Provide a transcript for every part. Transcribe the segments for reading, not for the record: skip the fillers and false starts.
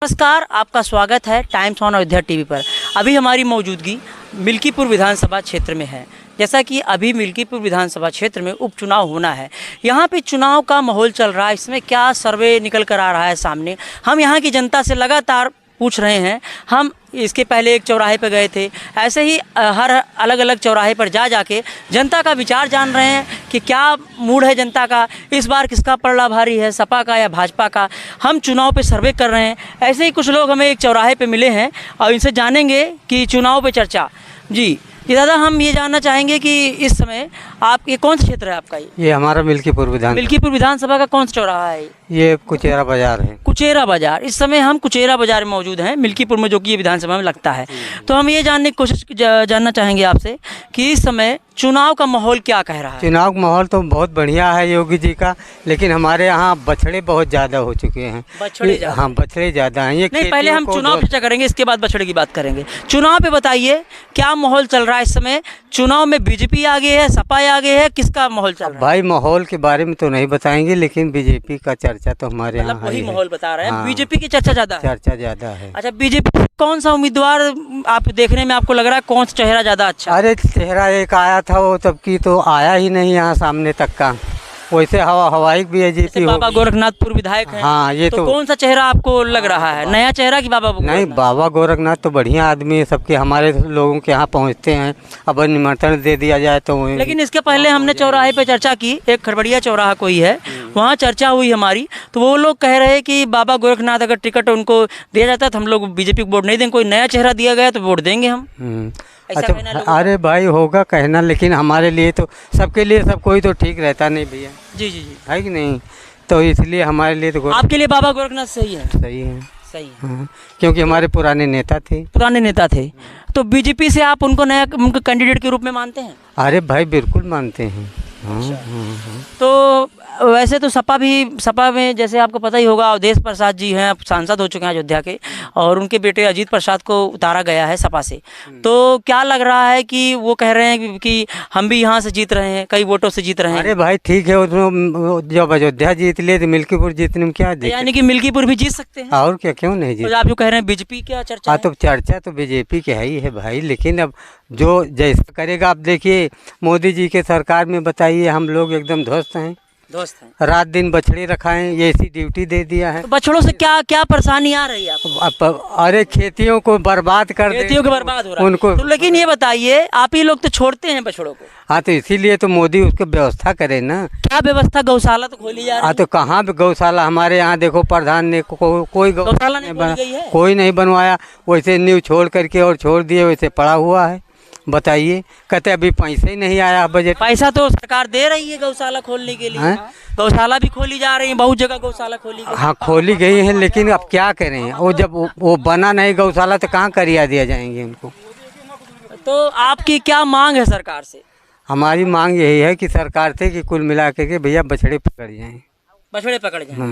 नमस्कार, आपका स्वागत है टाइम्स ऑन अयोध्या टीवी पर। अभी हमारी मौजूदगी मिल्कीपुर विधानसभा क्षेत्र में है। जैसा कि अभी मिल्कीपुर विधानसभा क्षेत्र में उपचुनाव होना है, यहाँ पे चुनाव का माहौल चल रहा है। इसमें क्या सर्वे निकल कर आ रहा है सामने, हम यहाँ की जनता से लगातार पूछ रहे हैं। हम इसके पहले एक चौराहे पर गए थे, ऐसे ही हर अलग अलग चौराहे पर जाके जनता का विचार जान रहे हैं कि क्या मूड है जनता का, इस बार किसका पलड़ा भारी है, सपा का या भाजपा का। हम चुनाव पे सर्वे कर रहे हैं। ऐसे ही कुछ लोग हमें एक चौराहे पे मिले हैं और इनसे जानेंगे कि चुनाव पे चर्चा। जी दादा, हम ये जानना चाहेंगे कि इस समय आप ये कौन सा क्षेत्र है आपका? ये हमारा मिल्कीपुर विधानसभा का कौन सा चौराहा है? ये कुचेरा बाजार है। कुचेरा बाजार। इस समय हम कुचेरा बाजार में मौजूद हैं, मिल्कीपुर में, जो कि ये विधानसभा में लगता है। तो हम ये जानने की जानना चाहेंगे आपसे कि इस समय चुनाव का माहौल क्या कह रहा है? चुनाव का माहौल तो बहुत बढ़िया है योगी जी का, लेकिन हमारे यहाँ बछड़े बहुत ज़्यादा हो चुके हैं। बछड़े? हाँ, बछड़े ज़्यादा हैं। ये नहीं, पहले हम चुनाव चर्चा करेंगे, इसके बाद बछड़े की बात करेंगे। चुनाव पे बताइए क्या माहौल चल रहा है इस समय? चुनाव में बीजेपी आगे है, सपा आगे है, किसका माहौल चल रहा है? भाई माहौल के बारे में तो नहीं बताएंगे, लेकिन बीजेपी का चर्चा तो हमारे यहाँ वही माहौल बता रहे हैं। हाँ, बीजेपी की चर्चा ज़्यादा है। चर्चा ज़्यादा है। अच्छा, बीजेपी कौन सा उम्मीदवार आप देखने में आपको लग रहा है, कौन सा चेहरा ज़्यादा अच्छा? अरे चेहरा एक आया था, वो तब की तो आया ही नहीं यहाँ सामने तक का। वैसे हवाई बीजेपी बाबा गोरखनाथपुर विधायक हैं। हाँ, ये तो कौन सा चेहरा आपको लग रहा है, नया चेहरा कि बाबा? नहीं, बाबा गोरखनाथ तो बढ़िया आदमी है, सबके हमारे लोगों के यहाँ पहुँचते हैं। अब निमंत्रण दे दिया जाए तो। लेकिन इसके पहले हमने चौराहे पे चर्चा की, एक खड़बड़िया चौराहा कोई है, वहाँ चर्चा हुई हमारी, तो वो लोग कह रहे हैं कि बाबा गोरखनाथ अगर टिकट उनको दिया जाता है तो हम लोग बीजेपी को वोट नहीं देंगे, कोई नया चेहरा दिया गया तो वोट देंगे हम। अच्छा, अरे भाई होगा कहना, लेकिन हमारे लिए तो सबके लिए सब कोई तो ठीक रहता नहीं भैया। जी जी जी, है कि नहीं? तो इसलिए हमारे लिए तो आपके लिए बाबा गोरखनाथ सही है? सही है, सही है। हाँ, क्योंकि हमारे पुराने नेता थे। तो बीजेपी से आप उनको नया उनको कैंडिडेट के रूप में मानते हैं? अरे भाई बिल्कुल मानते हैं। अच्छा। तो वैसे तो सपा में जैसे आपको पता ही होगा, अवधेश प्रसाद जी हैं, सांसद हो चुके हैं अयोध्या के, और उनके बेटे अजीत प्रसाद को उतारा गया है सपा से। तो क्या लग रहा है कि वो कह रहे हैं कि हम भी यहाँ से जीत रहे हैं, कई वोटों से जीत रहे हैं? अरे भाई ठीक है, जब अयोध्या जीत लिए तो मिल्कीपुर जीतने में क्या दिक्कत? यानी कि मिल्कीपुर भी जीत सकते हैं? और क्या, क्यों नहीं जीत? तो आप जो कह रहे हैं बीजेपी क्या चर्चा? हाँ, तो चर्चा तो बीजेपी के है ही है भाई, लेकिन अब जो जैसा करेगा। आप देखिए मोदी जी के सरकार में, बताइए, हम लोग एकदम ध्वस्त हैं। रात दिन बछड़े रखाएं, ये ऐसी ड्यूटी दे दिया है। तो बछड़ों से क्या क्या परेशानी आ रही है आपको? अरे खेतियों को बर्बाद कर दे, खेतियों को बर्बाद हो रहा है उनको। तो लेकिन ये बताइए, आप ही लोग तो छोड़ते हैं बछड़ों को। हाँ, तो इसीलिए तो मोदी उसकी व्यवस्था करे ना। क्या व्यवस्था? गौशाला तो खोली जा रही है। हाँ, तो कहाँ पे गौशाला? हमारे यहाँ देखो प्रधान ने कोई गौशाला नहीं बना, कोई नहीं बनवाया। वैसे न्यू छोड़ करके और छोड़ दिए, वैसे पड़ा हुआ है। बताइए, कहते अभी पैसे ही नहीं आया बजट। पैसा तो सरकार दे रही है गौशाला खोलने के लिए। गौशाला भी खोली जा रही है, बहुत जगह गौशाला खोली गई। हाँ, खोली गई है, लेकिन अब क्या करें, वो जब वो बना नहीं गौशाला तो कहाँ करिया दिया जाएंगे उनको। तो आपकी क्या मांग है सरकार से? हमारी मांग यही है कि सरकार से कि कुल मिला के भैया बछड़े पकड़ जाएं। बछड़े पकड़ जाएं।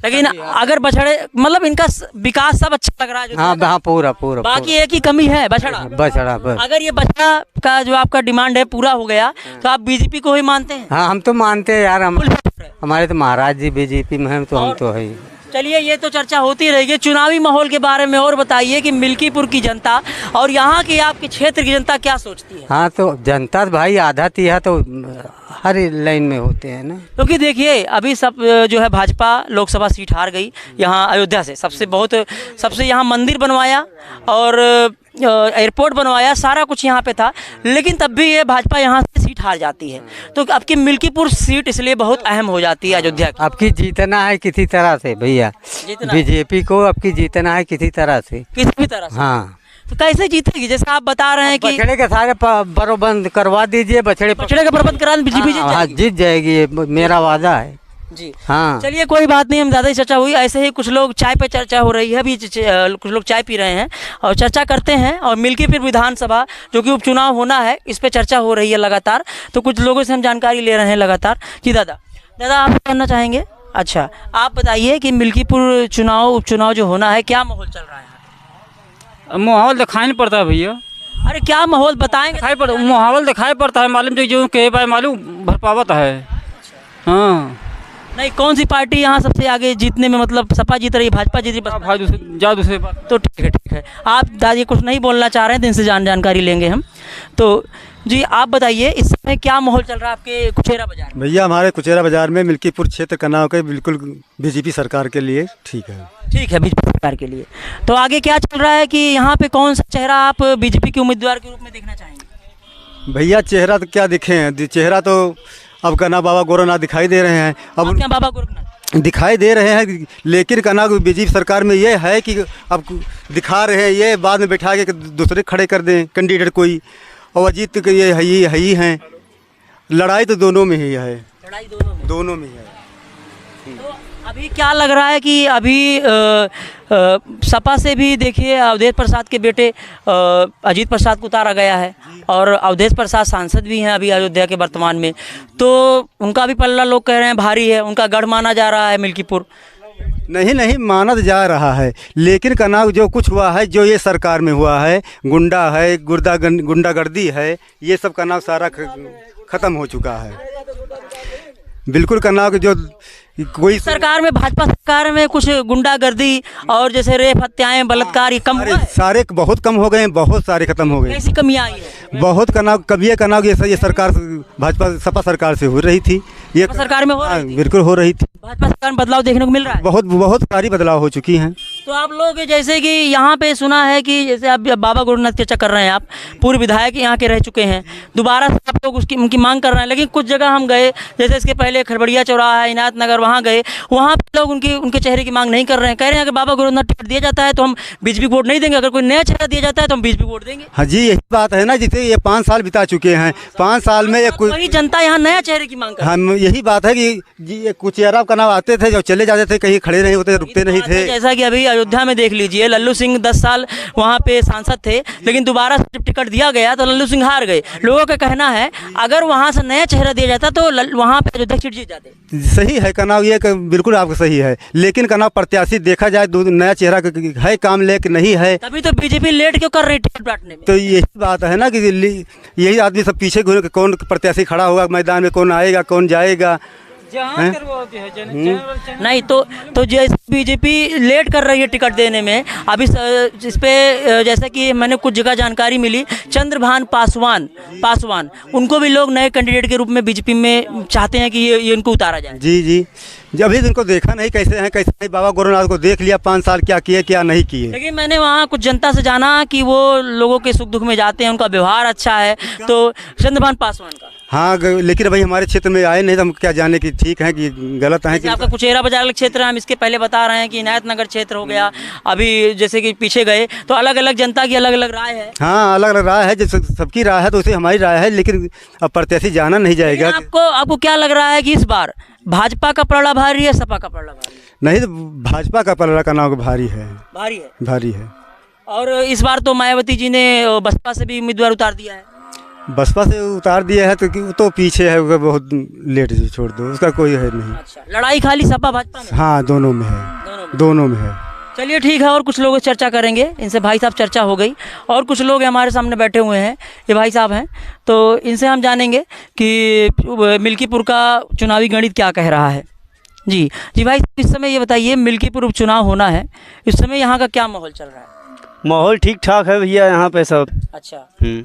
लेकिन अगर बछड़े, मतलब इनका विकास सब अच्छा लग रहा है? हाँ, पूरा बाकी एक ही कमी है, बछड़ा। अगर ये बछड़ा का जो आपका डिमांड है पूरा हो गया तो आप बीजेपी को ही मानते हैं? हाँ, हम तो मानते हैं यार। हमारे तो महाराज जी बीजेपी में हैं, तो हम तो है। चलिए, ये तो चर्चा होती रहेगी। चुनावी माहौल के बारे में और बताइए कि मिल्कीपुर की जनता और यहाँ की आपके क्षेत्र की जनता क्या सोचती है? हाँ, तो जनता भाई आधा तिहा तो हर लाइन में होते हैं ना। क्योंकि देखिए, अभी सब जो है भाजपा लोकसभा सीट हार गई यहाँ अयोध्या से। सबसे यहाँ मंदिर बनवाया और एयरपोर्ट बनवाया, सारा कुछ यहाँ पे था, लेकिन तब भी ये भाजपा यहाँ से सीट हार जाती है। तो आपकी मिल्कीपुर सीट इसलिए बहुत अहम हो जाती है अयोध्या की। आपकी जीतना है किसी तरह से भैया, बीजेपी को आपकी जीतना है किसी तरह से, किसी भी तरह से। हाँ, तो कैसे जीतेगी? जैसे आप बता रहे हैं कि बछड़े के सारे प्रबंध करवा दीजिए, बछड़े का प्रबंध करा, बीजेपी जीत जाएगी, ये मेरा वादा है जी। हाँ, चलिए, कोई बात नहीं, हम ज़्यादा ही चर्चा हुई। ऐसे ही कुछ लोग चाय पे चर्चा हो रही है, अभी कुछ लोग चाय पी रहे हैं और चर्चा करते हैं। और मिल्कीपुर विधानसभा जो कि उपचुनाव होना है, इस पे चर्चा हो रही है लगातार, तो कुछ लोगों से हम जानकारी ले रहे हैं लगातार। जी दादा, आप जानना चाहेंगे? अच्छा, आप बताइए कि मिल्कीपुर उपचुनाव जो होना है, क्या माहौल चल रहा है? माहौल दिखाई नहीं पड़ता है भैया। अरे क्या माहौल बताएंगे? माहौल दिखाई पड़ता है, मालूम जो कहे पाए मालूम भर पावत है। हाँ, नहीं, कौन सी पार्टी यहाँ सबसे आगे जीतने में, मतलब सपा जीत रही है, भाजपा जीत रही है, भाई दूसरे बात। तो ठीक है। आप दादी कुछ नहीं बोलना चाह रहे हैं तो इनसे जानकारी लेंगे हम। तो जी आप बताइए, इस समय क्या माहौल चल रहा है आपके कुचेरा बाजार में? भैया हमारे कुचेरा बाजार में मिल्कीपुर क्षेत्र का नाम के बिल्कुल बीजेपी सरकार के लिए ठीक है। ठीक है, बीजेपी सरकार के लिए। तो आगे क्या चल रहा है कि यहाँ पे कौन सा चेहरा आप बीजेपी के उम्मीदवार के रूप में देखना चाहेंगे? भैया चेहरा तो क्या दिखे हैं, चेहरा तो अब कना बाबा गोरखनाथ दिखाई दे रहे हैं। अब क्या बाबा गोरखनाथ दिखाई दे रहे हैं, लेकिन कना बीजेपी सरकार में ये है कि अब दिखा रहे हैं, ये बाद में बैठा के दूसरे खड़े कर दें कैंडिडेट कोई, और अजीत के ये है ही हैं। लड़ाई तो दोनों में ही है, लड़ाई दोनों में है। तो अभी क्या लग रहा है कि अभी सपा से भी देखिए अवधेश प्रसाद के बेटे अजीत प्रसाद को उतारा गया है, और अवधेश प्रसाद सांसद भी हैं अभी अयोध्या के वर्तमान में, तो उनका भी पल्ला लोग कह रहे हैं भारी है, उनका गढ़ माना जा रहा है मिल्कीपुर। नहीं माना जा रहा है, लेकिन कनाव जो कुछ हुआ है, जो ये सरकार में हुआ है, गुंडा है, गुंडागर्दी है, ये सब कनाव सारा ख़त्म हो चुका है। बिल्कुल कनाव के जो कोई सरकार में, भाजपा सरकार में कुछ गुंडागर्दी और जैसे रेप, हत्याएं, बलात्कार ये कम हुआ है? सारे बहुत कम हो गए हैं, बहुत सारे खत्म हो गए। कैसी कमी आई है? बहुत कनाव कनाव ये सरकार भाजपा सपा सरकार से हो रही थी, ये सरकार में हो रही थी? बिल्कुल हो रही थी। भाजपा सरकार में बदलाव देखने को मिल रहा है? बहुत सारी बदलाव हो चुकी हैं। तो आप लोग जैसे कि यहाँ पे सुना है कि जैसे आप बाबा गोरखनाथ की चर्चा कर रहे हैं, आप पूर्व विधायक यहाँ के रह चुके हैं, दोबारा से आप लोग उनकी मांग कर रहे हैं, लेकिन कुछ जगह हम गए, जैसे इसके पहले खरबड़िया चौराहा, इनायत नगर, वहाँ गए, वहाँ पे लोग उनके चेहरे की मांग नहीं कर रहे हैं, कह रहे हैं कि बाबा गोरखनाथ टिकट दिया जाता है तो हम बीजेपी वोट नहीं देंगे, अगर कोई नया चेहरा दिया जाता है तो हम बीजेपी वोट देंगे। हाँ जी, यही बात है ना, जिसे ये 5 साल बिता चुके हैं, 5 साल में वही जनता यहाँ नया चेहरे की मांग कर हम यही बात है कि ये कुचेरा का नाम आते थे, जो चले जाते थे, कहीं खड़े नहीं होते, रुकते नहीं थे। जैसा कि अभी अयोध्या में देख लीजिए, लल्लू सिंह 10 साल वहाँ पे सांसद थे, लेकिन दोबारा से टिकट दिया गया तो लल्लू सिंह हार गए। लोगों का कहना है अगर वहाँ से नया चेहरा दिया जाता तो वहाँ पे अयोध्या सीट जीत जाते। सही है कनाव, ये बिल्कुल आपका सही है, लेकिन कनाव प्रत्याशी देखा जाए नया चेहरा है, काम लेके नहीं है, तभी तो बीजेपी लेट क्यों कर रही टिकट बांटने में? तो यही बात है ना कि यही आदमी सब पीछे घूम के कौन प्रत्याशी खड़ा होगा मैदान में, कौन आएगा, कौन जाएगा। नहीं तो जैसे बीजेपी लेट कर रही है टिकट देने में, अभी इस पे जैसे कि मैंने कुछ जगह जानकारी मिली, चंद्रभान पासवान उनको भी लोग नए कैंडिडेट के रूप में बीजेपी में चाहते हैं कि ये उनको उतारा जाए। जी अभी इनको देखा नहीं कैसे हैं कैसे नहीं, बाबा गोरखनाथ को देख लिया 5 साल क्या किए क्या नहीं किए, लेकिन मैंने वहाँ कुछ जनता से जाना कि वो लोगों के सुख दुख में जाते हैं, उनका व्यवहार अच्छा है। तो चंद्रभान पासवान का हाँ, लेकिन भाई हमारे क्षेत्र में आए नहीं तो हम क्या जाने कि ठीक है कि गलत है। कि आपका कुचेरा बाजार क्षेत्र है, हम इसके पहले बता रहे हैं कि इनायत नगर क्षेत्र हो गया, अभी जैसे कि पीछे गए तो अलग अलग जनता की अलग अलग राय है। हाँ, अलग अलग राय है, जैसे सबकी राय है तो उसे हमारी राय है, लेकिन अब प्रत्याशी जाना नहीं जाएगा। आपको क्या लग रहा है कि इस बार भाजपा का पलड़ा भारी है, सपा का पलड़ा भारी? नहीं, तो भाजपा का पलड़ा का नाम भारी है। भारी है। और इस बार तो मायावती जी ने बसपा से भी उम्मीदवार उतार दिया है। बसपा से उतार दिया है तो पीछे है, बहुत लेट छोड़ दो, उसका कोई है नहीं। अच्छा, लड़ाई खाली सपा भाजपा में? हाँ, दोनों में है, दोनों में है। चलिए ठीक है, और कुछ लोगों से चर्चा करेंगे, इनसे भाई साहब चर्चा हो गई, और कुछ लोग हमारे सामने बैठे हुए हैं, ये भाई साहब हैं, तो इनसे हम जानेंगे कि मिल्कीपुर का चुनावी गणित क्या कह रहा है। जी भाई, इस समय ये बताइए, मिल्कीपुर उपचुनाव होना है, इस समय यहाँ का क्या माहौल चल रहा है? माहौल ठीक ठाक है भैया यहाँ पे सब। अच्छा,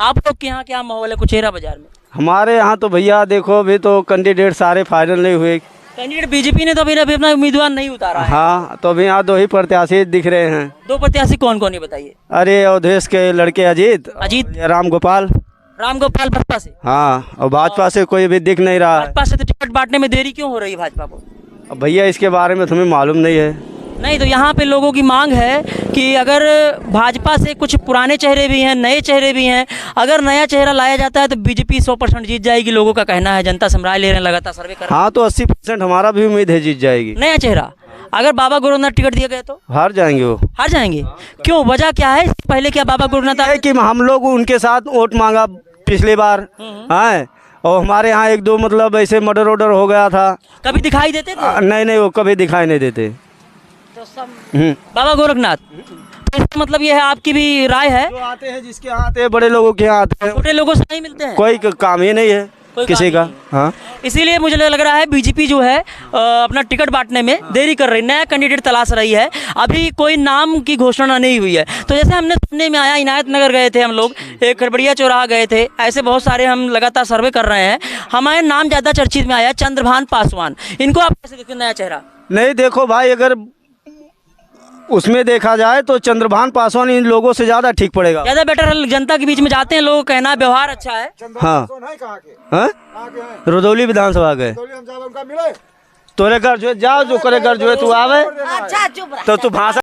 आप लोग के यहाँ क्या माहौल है कुचेरा बाजार में? हमारे यहाँ तो भैया देखो, अभी तो कैंडिडेट सारे फाइनल नहीं हुए। कैंडिडेट बीजेपी ने तो अभी अपना उम्मीदवार नहीं उतारा है। हाँ, तो अभी यहाँ 2 ही प्रत्याशी दिख रहे हैं। 2 प्रत्याशी कौन कौन है बताइए? अरे अवधेश के लड़के अजीत, राम गोपाल भाजपा से। हाँ, और भाजपा से कोई भी दिख नहीं रहा है। भाजपा से तो टिकट बांटने में देरी क्यों हो रही है भाजपा को? भैया इसके बारे में तुम्हें मालूम नहीं है। नहीं, तो यहाँ पे लोगों की मांग है कि अगर भाजपा से कुछ पुराने चेहरे भी हैं, नए चेहरे भी हैं, अगर नया चेहरा लाया जाता है तो बीजेपी 100% जीत जाएगी, लोगों का कहना है। जनता से राय ले रहे हैं, लगातार सर्वे कर रहे हैं। हाँ, तो 80% हमारा भी उम्मीद है जीत जाएगी। नया चेहरा अगर बाबा गोरखनाथ टिकट दिया गया तो हार जाएंगे वो। हार जाएंगे? क्यों, वजह क्या है? इससे पहले क्या बाबा गोरखनाथ है कि हम लोग उनके साथ वोट मांगा पिछली बार, हाँ, और हमारे यहाँ 1-2 मतलब ऐसे मर्डर ऑर्डर हो गया था। कभी दिखाई देते थे? नहीं, वो कभी दिखाई नहीं देते। तो सब बाबा गोरखनाथ, तो इसका मतलब ये है आपकी भी राय है? जो आते हैं, जिसके यहाँ आते हैं, बड़े लोगों के यहाँ आते हैं, छोटे लोगों से नहीं मिलते हैं? कोई काम ही नहीं है। कोई किसी काम का। हाँ, इसीलिए मुझे लग रहा है बीजेपी जो है अपना टिकट बांटने में देरी कर रही, नया कैंडिडेट तलाश रही है। अभी कोई नाम की घोषणा नहीं हुई है। तो जैसे हमने सुनने में आया, इनायत नगर गए थे हम लोग, एक खड़बड़िया चौराहा गए थे, ऐसे बहुत सारे हम लगातार सर्वे कर रहे हैं। हमारे नाम ज़्यादा चर्चित में आया चंद्रभान पासवान। इनको आप कैसे देखते हैं, नया चेहरा? नहीं देखो भाई, अगर उसमें देखा जाए तो चंद्रभान पासवान इन लोगों से ज़्यादा ठीक पड़ेगा। ज़्यादा बेटर, जनता के बीच में जाते हैं, लोगों का कहना है व्यवहार अच्छा है। हाँ, रुदौली विधानसभा गए, तोरे घर जो जाओ, जो करे घर जो है तू आवे, तो तू भाषण